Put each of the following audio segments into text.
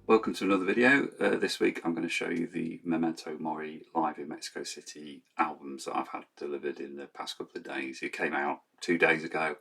Welcome to another video. This week I'm going to show you the Memento Mori Live in Mexico City albums that I've had delivered in the past couple of days. It came out 2 days ago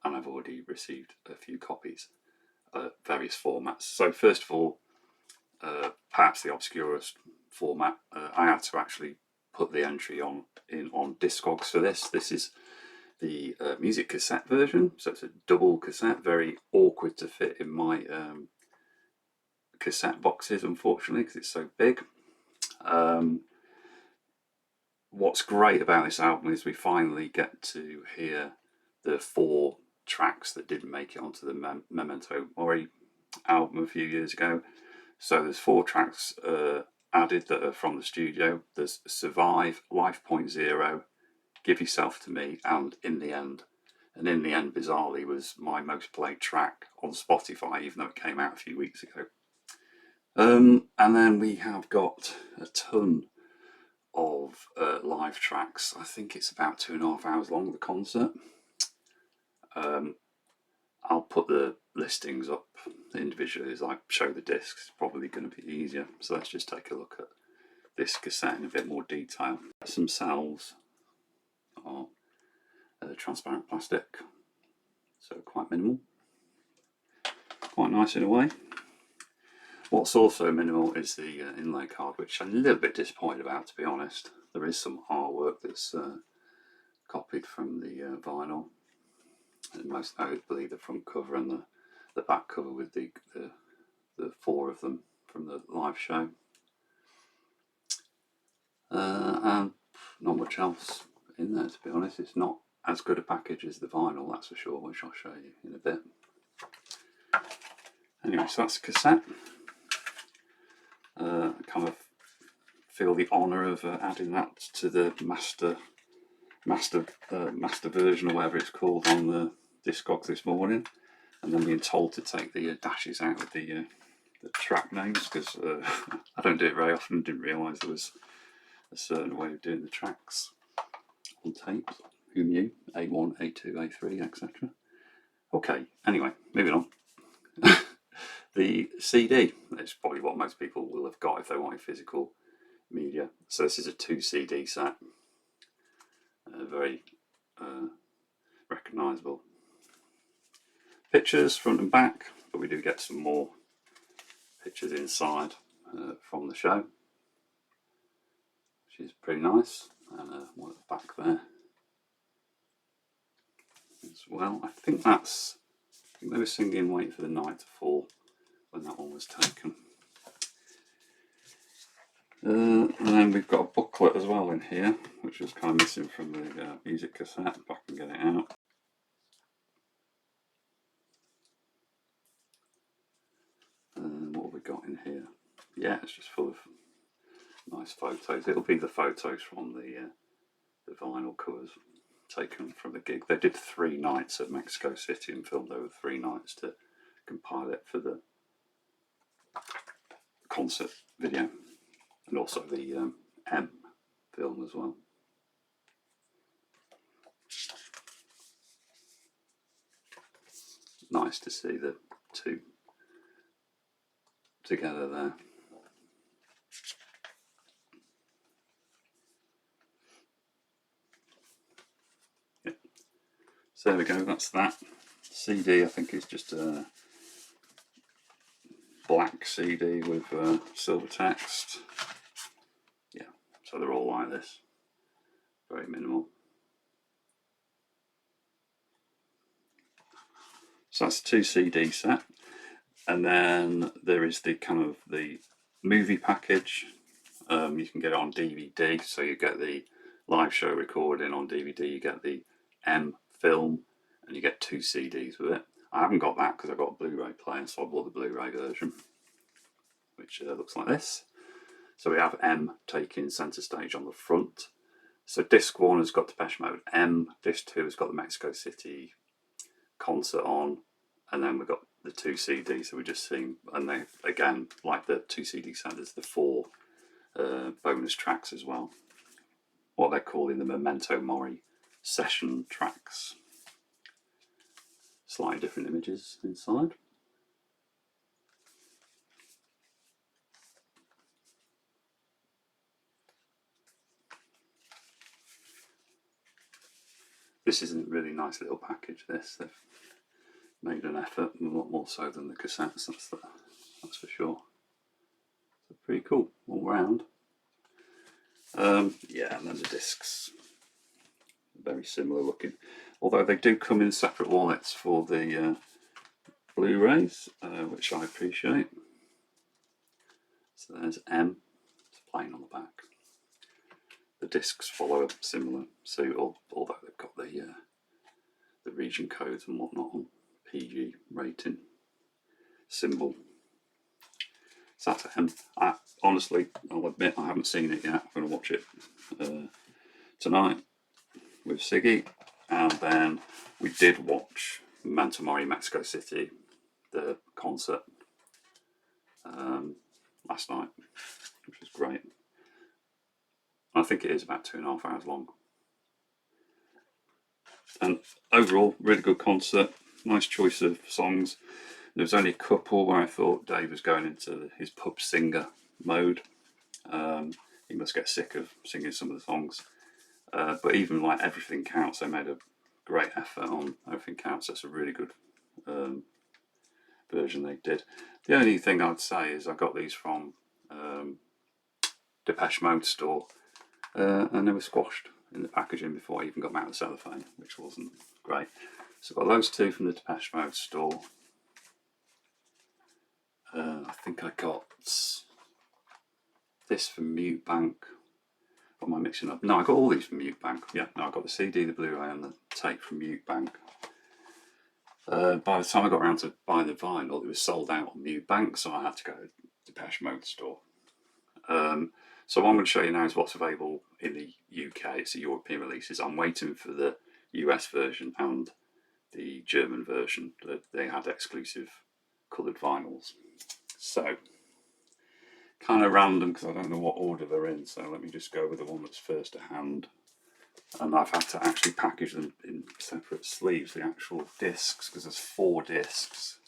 and I've already received a few copies, various formats. So first of all, perhaps the obscurest format, I had to actually put the entry on Discogs for this. This is the music cassette version, so it's a double cassette, very awkward to fit in my cassette boxes, unfortunately, because it's so big. What's great about this album is we finally get to hear the 4 tracks that didn't make it onto the Memento Mori album a few years ago. So there's 4 tracks added that are from the studio. There's Survive, Life.0, Give Yourself to Me, and In the End. And In the End, bizarrely, was my most played track on Spotify, even though it came out a few weeks ago. And then we have got a ton of live tracks. I think it's about 2.5 hours long, the concert. I'll put the listings up individually as I show the discs. It's probably going to be easier. So let's just take a look at this cassette in a bit more detail. Some cells are transparent plastic, so quite minimal. Quite nice in a way. What's also minimal is the inlay card, which I'm a little bit disappointed about, to be honest. There is some artwork that's copied from the vinyl, and most notably the front cover and the back cover with the 4 of them from the live show. And not much else in there, to be honest. It's not as good a package as the vinyl, that's for sure, which I'll show you in a bit. Anyway, so that's a cassette. I kind of feel the honour of adding that to the master version, or whatever it's called, on the Discogs this morning, and then being told to take the dashes out of the track names, because I don't do it very often. Didn't realise there was a certain way of doing the tracks on tapes. Who knew? A1, A2, A3, etc. Okay, anyway, moving on. The CD, it's probably what most people will have got if they wanted physical media. So this is a 2 CD set, very recognisable pictures front and back, but we do get some more pictures inside from the show, which is pretty nice, and one at the back there as well. I think they were singing Wait for the Night to Fall when that one was taken. And then we've got a booklet as well in here, which was kind of missing from the music cassette, if I can get it out. What have we got in here? Yeah, it's just full of nice photos. It'll be the photos from the vinyl covers taken from the gig. They did 3 nights at Mexico City and filmed over 3 nights to compile it for the concert video, and also the M film as well. Nice to see the 2 together there. Yep. So there we go, that's that. CD, I think, is just a black CD with silver text. Yeah, so they're all like this, very minimal. So that's a 2 CD set, and then there is the kind of the movie package. You can get it on DVD, so you get the live show recording on DVD, you get the M film, and you get 2 CDs with it. I haven't got that because I've got a Blu-ray player, so I bought the Blu-ray version, which looks like this. So we have M taking centre stage on the front. So disc 1 has got Depeche Mode M, disc 2 has got the Mexico City concert on, and then we've got the 2 CDs. So we're just seeing, and they, again, like the 2 CD set, there's the 4 bonus tracks as well. What they're calling the Memento Mori session tracks. Slightly different images inside. this is a really nice little package. They've made an effort, a lot more so than the cassettes. That's for sure. So pretty cool all round. Yeah, and then the discs, very similar looking, although they do come in separate wallets for the Blu-rays, which I appreciate. So there's M, it's plain on the back. The discs follow a similar suit, although they've got the region codes and whatnot on PG rating symbol. So that's M. Honestly, I'll admit I haven't seen it yet. I'm going to watch it tonight with Siggy, and then we did watch Memento Mori Mexico City, the concert, last night, which was great. I think it is about 2.5 hours long. And overall, really good concert. Nice choice of songs. There was only a couple where I thought Dave was going into his pub singer mode. He must get sick of singing some of the songs. But even like Everything Counts, they made a great effort on Everything Counts. That's a really good version they did. The only thing I'd say is I got these from Depeche Mode store, and they were squashed in the packaging before I even got them out of the cellophane, which wasn't great. So I got those two from the Depeche Mode store. I think I got this from Mute Bank. What am I mixing up? No, I got all these from Mute Bank. Yeah, no, I got the CD, the Blu-ray, and the tape from Mute Bank. By the time I got around to buy the vinyl, it was sold out on Mute Bank, so I had to go to the Depeche Mode store. So what I'm going to show you now is what's available in the UK. It's the European releases. I'm waiting for the US version and the German version. They had exclusive coloured vinyls. So, kind of random because I don't know what order they're in. So let me just go with the one that's first to hand. And I've had to actually package them in separate sleeves, the actual discs, because there's 4 discs.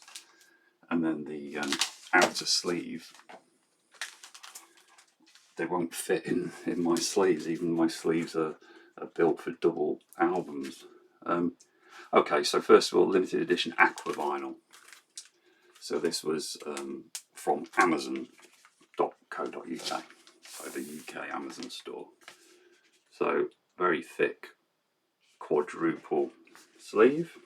And then the outer sleeve, they won't fit in my sleeves. Even my sleeves are built for double albums. Okay, so first of all, limited edition Aqua vinyl. So this was from Amazon.co.uk, so the UK Amazon store. So very thick quadruple sleeve.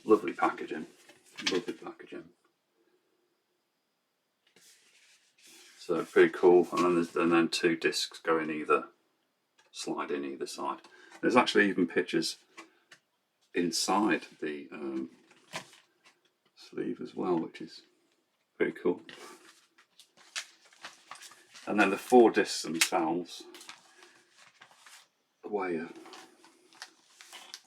Lovely packaging, lovely packaging. So pretty cool. And then 2 discs go in slide in either side. There's actually even pictures inside the sleeve as well, which is pretty cool. And then the 4 discs themselves weigh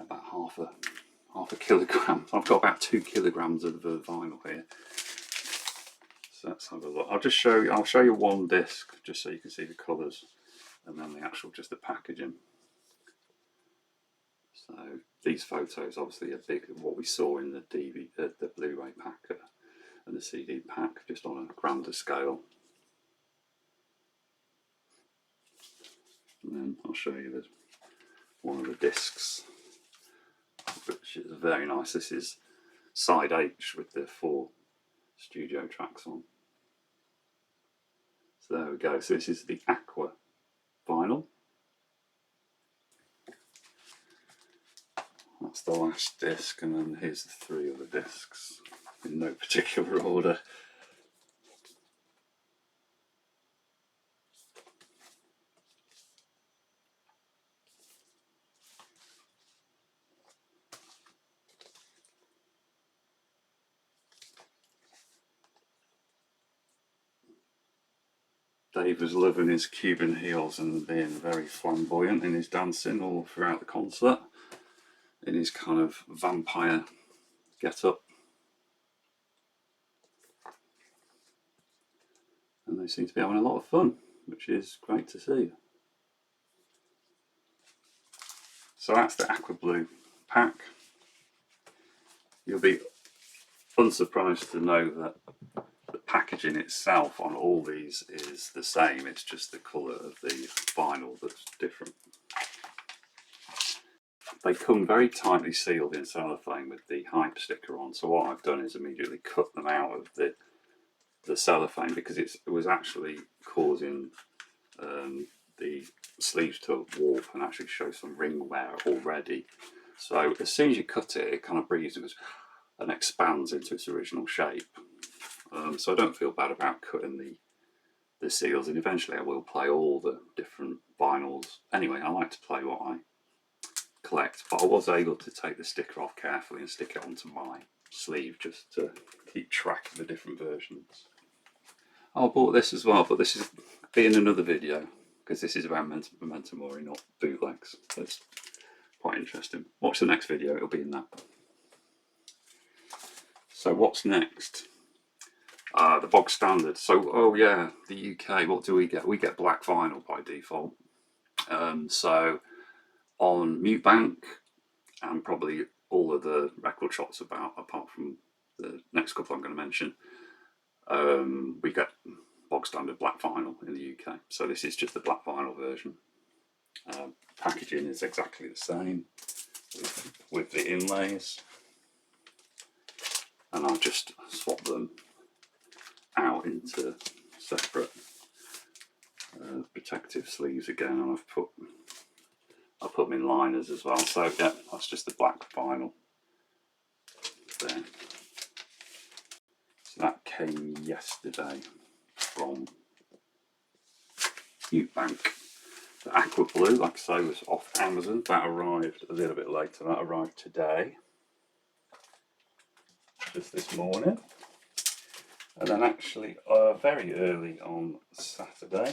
about half a kilogram. I've got about 2 kilograms of vinyl here. So let's have a look. I'll show you one disc just so you can see the colours, and then just the packaging. So these photos obviously are big, what we saw in the the Blu-ray pack and the CD pack, just on a grander scale. And then I'll show you one of the discs, which is very nice. This is side H with the 4 studio tracks on. So there we go. So this is the Aqua vinyl. That's the last disc, and then here's the 3 other discs in no particular order. Dave was loving his Cuban heels and being very flamboyant in his dancing all throughout the concert, in his kind of vampire get-up. And they seem to be having a lot of fun, which is great to see. So that's the Aqua Blue pack. You'll be unsurprised to know that the packaging itself on all these is the same, it's just the colour of the vinyl that's different. They come very tightly sealed in cellophane with the hype sticker on, so what I've done is immediately cut them out of the cellophane because it was actually causing the sleeves to warp and actually show some ring wear already. So as soon as you cut it, it kind of breathes and expands into its original shape. So I don't feel bad about cutting the seals, and eventually I will play all the different vinyls. Anyway, I like to play what I collect, but I was able to take the sticker off carefully and stick it onto my sleeve just to keep track of the different versions. I bought this as well, but this is being another video because this is about Memento Mori, not bootlegs. That's quite interesting. Watch the next video, it'll be in that. So what's next? The bog standard. So, oh yeah, the UK, what do we get? We get black vinyl by default. So on Mute Bank and probably all of the record shops apart from the next couple I'm going to mention, we get bog standard black vinyl in the UK. So this is just the black vinyl version. Packaging is exactly the same with the inlays, and I'll just swap them out into separate protective sleeves again, and I'll put them in liners as well. So yeah, that's just the black vinyl there. So that came yesterday from Mute Bank. The Aqua Blue, like I say, was off Amazon. That arrived a little bit later. That arrived today, just this morning. And then actually very early on Saturday,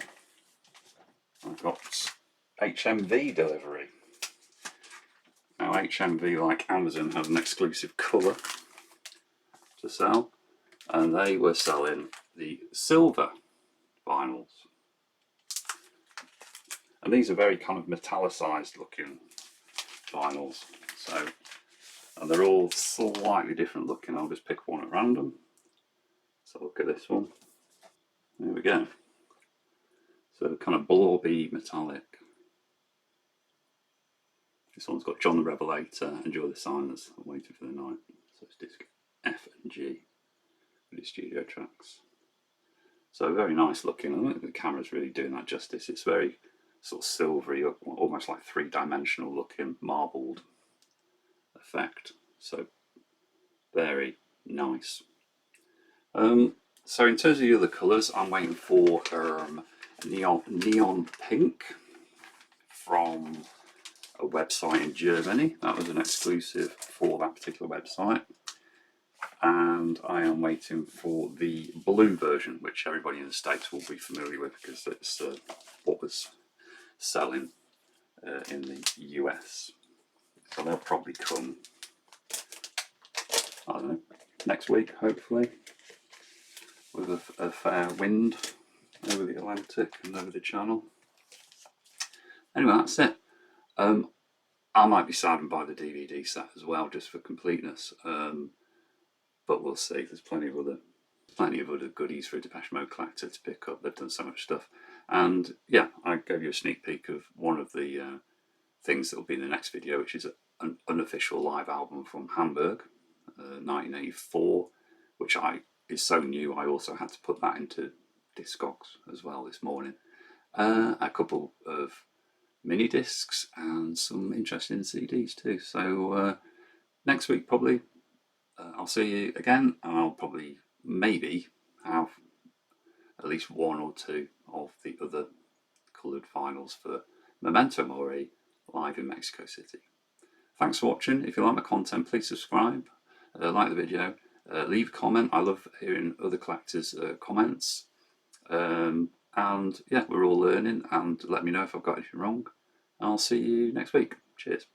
I got HMV delivery. Now HMV, like Amazon, has an exclusive colour to sell, and they were selling the silver vinyls. And these are very kind of metallicized looking vinyls. So, and they're all slightly different looking. I'll just pick one at random. So look at this one. There we go. So kind of blobby metallic. This one's got John the Revelator, Enjoy the Silence, I'm Waiting for the Night. So it's disc F and G with the studio tracks. So very nice looking. I think the camera's really doing that justice. It's very sort of silvery, almost like three-dimensional looking, marbled effect. So very nice. So in terms of the other colours, I'm waiting for neon pink from a website in Germany. That was an exclusive for that particular website. And I am waiting for the blue version, which everybody in the States will be familiar with because it's what was selling in the US. So they'll probably come, I don't know, next week, hopefully, with a fair wind over the Atlantic and over the Channel. Anyway, that's it. I might be saddened by the DVD set as well, just for completeness. But we'll see. There's plenty of other goodies for a Depeche Mode collector to pick up. They've done so much stuff. And yeah, I gave you a sneak peek of one of the things that will be in the next video, which is an unofficial live album from Hamburg, 1984, which is so new I also had to put that into Discogs as well this morning. A couple of mini discs and some interesting CDs too. So next week probably I'll see you again, and I'll probably maybe have at least one or two of the other coloured vinyls for Memento Mori live in Mexico City. Thanks for watching. If you like my content, please subscribe, like the video, leave a comment. I love hearing other collectors' comments. And yeah, we're all learning, and let me know if I've got anything wrong. I'll see you next week. Cheers.